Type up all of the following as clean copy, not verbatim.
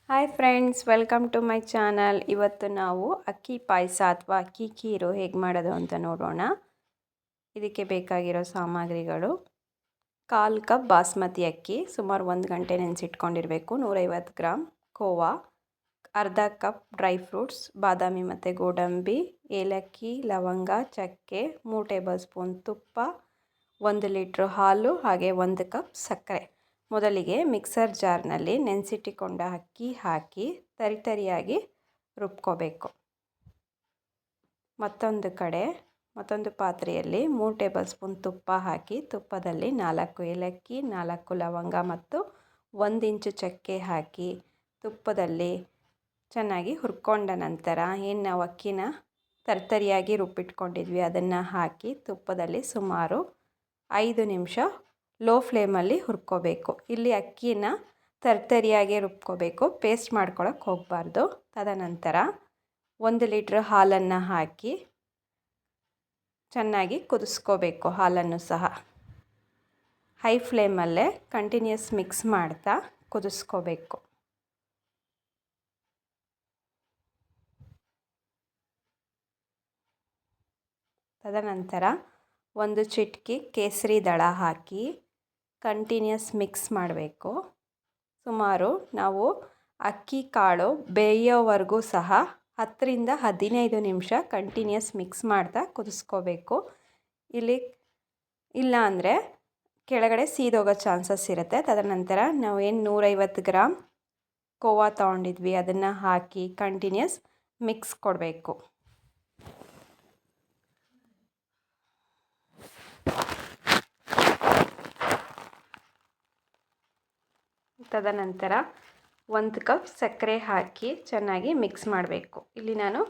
Hi friends, welcome to my channel. ಇವತ್ತು ನಾವು ಅಕ್ಕಿ ಪಾಯಸ ಅಥವಾ ಅಕ್ಕಿ ಖೀರು ಹೇಗೆ ಮಾಡೋದು ಅಂತ ನೋಡೋಣ. ಇದಕ್ಕೆ ಬೇಕಾಗಿರೋ ಸಾಮಗ್ರಿಗಳು: 1/4 ಕಪ್ ಬಾಸ್ಮತಿ ಅಕ್ಕಿ, ಸುಮಾರು 1 ಗಂಟೆ ನೆನೆಸಿಟ್ಕೊಂಡಿರಬೇಕು. 150 ಗ್ರಾಮ್ ಖೋವಾ, ಅರ್ಧ ಕಪ್ ಡ್ರೈ ಫ್ರೂಟ್ಸ್, ಬಾದಾಮಿ ಮತ್ತು ಗೋಡಂಬಿ, ಏಲಕ್ಕಿ, ಲವಂಗ, ಚಕ್ಕೆ, 3 ಟೇಬಲ್ ಸ್ಪೂನ್ ತುಪ್ಪ, 1 ಲೀಟ್ರ್ ಹಾಲು, ಹಾಗೆ 1 ಕಪ್ ಸಕ್ಕರೆ. ಮೊದಲಿಗೆ ಮಿಕ್ಸರ್ ಜಾರ್ನಲ್ಲಿ ನೆನೆಸಿಟ್ಟುಕೊಂಡ ಅಕ್ಕಿ ಹಾಕಿ ತರಿಯಾಗಿ ರುಬ್ಕೋಬೇಕು. ಮತ್ತೊಂದು ಪಾತ್ರೆಯಲ್ಲಿ 3 ಟೇಬಲ್ ಸ್ಪೂನ್ ತುಪ್ಪ ಹಾಕಿ ತುಪ್ಪದಲ್ಲಿ 4 ಏಲಕ್ಕಿ, 4 ಲವಂಗ ಮತ್ತು 1 ಇಂಚು ಚಕ್ಕೆ ಹಾಕಿ ತುಪ್ಪದಲ್ಲಿ ಚೆನ್ನಾಗಿ ಹುರ್ಕೊಂಡ ನಂತರ ಏನು ನಾವು ಅಕ್ಕಿನ ತರಿಯಾಗಿ ರುಬ್ಬಿಟ್ಕೊಂಡಿದ್ವಿ ಅದನ್ನು ಹಾಕಿ ತುಪ್ಪದಲ್ಲಿ ಸುಮಾರು 5 ನಿಮಿಷ ಲೋ ಫ್ಲೇಮಲ್ಲಿ ಹುರ್ಕೋಬೇಕು. ಇಲ್ಲಿ ಅಕ್ಕಿನ ತರಿಯಾಗಿ ರುಬ್ಕೋಬೇಕು, ಪೇಸ್ಟ್ ಮಾಡ್ಕೊಳಕ್ಕೆ ಹೋಗಬಾರ್ದು. ತದನಂತರ 1 ಲೀಟ್ರ್ ಹಾಲನ್ನು ಹಾಕಿ ಚೆನ್ನಾಗಿ ಕುದಿಸ್ಕೋಬೇಕು. ಹಾಲನ್ನು ಸಹ ಹೈ ಫ್ಲೇಮಲ್ಲೇ ಕಂಟಿನ್ಯೂಸ್ ಮಿಕ್ಸ್ ಮಾಡ್ತಾ ಕುದಿಸ್ಕೋಬೇಕು. ತದನಂತರ 1 ಚಿಟಿಕೆ ಕೇಸರಿ ದಳ ಹಾಕಿ ಕಂಟಿನ್ಯೂಸ್ ಮಿಕ್ಸ್ ಮಾಡಬೇಕು. ಸುಮಾರು ನಾವು ಅಕ್ಕಿ ಕಾಳು ಬೇಯೋವರೆಗೂ ಸಹ 10 ರಿಂದ 15 ನಿಮಿಷ ಕಂಟಿನ್ಯೂಸ್ ಮಿಕ್ಸ್ ಮಾಡ್ತಾ ಕುದಿಸ್ಕೋಬೇಕು. ಇಲ್ಲ ಅಂದರೆ ಕೆಳಗಡೆ ಸೀದೋಗೋ ಚಾನ್ಸಸ್ ಇರುತ್ತೆ. ತದನಂತರ ನಾವು 150 ಗ್ರಾಮ್ ಖೋವಾ ತೊಗೊಂಡಿದ್ವಿ ಅದನ್ನು ಹಾಕಿ ಕಂಟಿನ್ಯೂಸ್ ಮಿಕ್ಸ್ ಕೊಡಬೇಕು. ತದನಂತರ 1 ಕಪ್ ಸಕ್ಕರೆ ಹಾಕಿ ಚೆನ್ನಾಗಿ ಮಿಕ್ಸ್ ಮಾಡಬೇಕು. ಇಲ್ಲಿ ನಾನು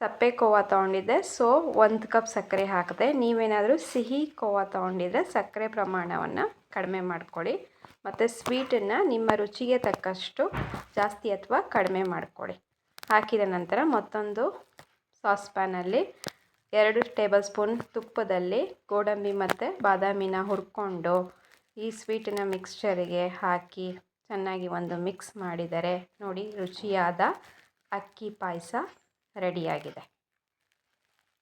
ಸಪ್ಪೆ ಖೋವಾ ತೊಗೊಂಡಿದ್ದೆ, ಸೊ 1 ಕಪ್ ಸಕ್ಕರೆ ಹಾಕಿದೆ. ನೀವೇನಾದರೂ ಸಿಹಿ ಖೋವಾ ತೊಗೊಂಡಿದ್ರೆ ಸಕ್ಕರೆ ಪ್ರಮಾಣವನ್ನು ಕಡಿಮೆ ಮಾಡ್ಕೊಳ್ಳಿ ಮತ್ತು ಸ್ವೀಟನ್ನು ನಿಮ್ಮ ರುಚಿಗೆ ತಕ್ಕಷ್ಟು ಜಾಸ್ತಿ ಅಥವಾ ಕಡಿಮೆ ಮಾಡ್ಕೊಳ್ಳಿ. ಹಾಕಿದ ನಂತರ ಮತ್ತೊಂದು ಸಾಸ್ ಪ್ಯಾನಲ್ಲಿ 2 ಟೇಬಲ್ ಸ್ಪೂನ್ ತುಪ್ಪದಲ್ಲಿ ಗೋಡಂಬಿ ಮತ್ತು ಬಾದಾಮಿನ ಹುರ್ಕೊಂಡು ಈ ಸ್ವೀಟಿನ ಮಿಕ್ಸ್ಚರಿಗೆ ಹಾಕಿ ಚೆನ್ನಾಗಿ ಒಂದು ಮಿಕ್ಸ್ ಮಾಡಿದರೆ ನೋಡಿ, ರುಚಿಯಾದ ಅಕ್ಕಿ ಪಾಯಸ ರೆಡಿಯಾಗಿದೆ.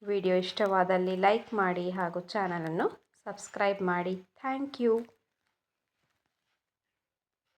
ವಿಡಿಯೋ ಇಷ್ಟವಾದಲ್ಲಿ ಲೈಕ್ ಮಾಡಿ ಹಾಗೂ ಚಾನಲನ್ನು ಸಬ್ಸ್ಕ್ರೈಬ್ ಮಾಡಿ. Thank you.